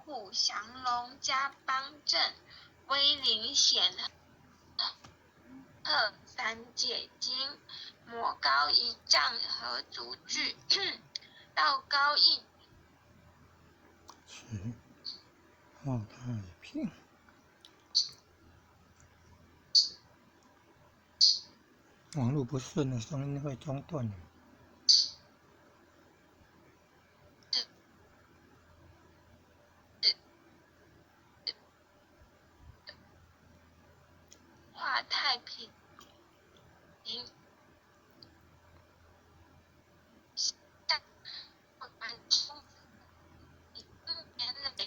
虎降龙加帮正，威灵显赫三解经，魔高一丈何足惧，道高一尺，浩太平。网络不顺的声音会中断的。化太平。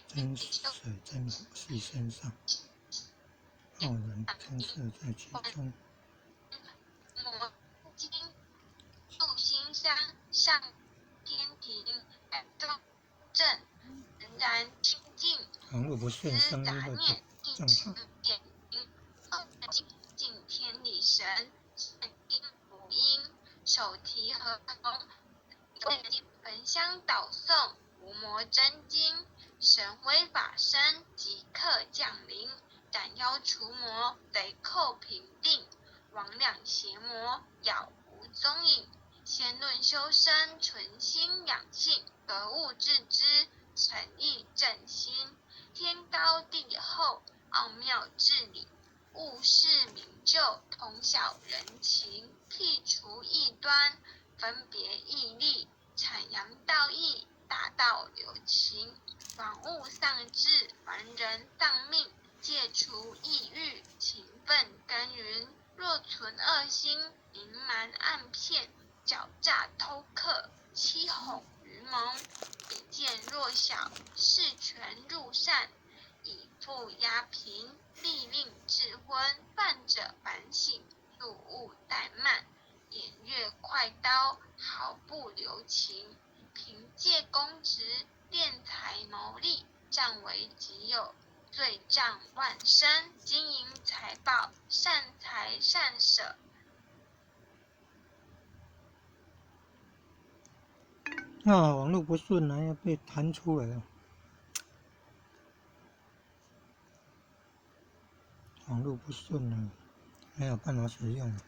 真水真火系身上，傲然震慑在其中。魔经入心山上天庭，中正仍然清净。网络不顺，声音会不正常。敬天理神，善听福音，手提合同，焚香导诵，无魔真经，神威法身即刻降临，斩妖除魔，贼寇平定，魍魉邪魔杳无踪影。先论修身，存心养性，格物致知，诚意正心，天高地厚，奥妙治理，务事明就，通晓人情，剔除异端，分别义利，阐扬道义，大道留情，防物丧志，凡人丧命，戒除抑郁，勤奋耕耘。若存恶心，隐瞒暗骗，狡诈偷克，欺哄愚蒙，比见弱小，视权入善，以富压贫，利令智昏，犯者反省，入物怠慢，偃月快刀，毫不留情，凭借公职，敛财谋利，占为己有，罪障万生，金银财宝，善财善舍。网络不顺了，要被弹出来了。网络不顺了，没有办法使用。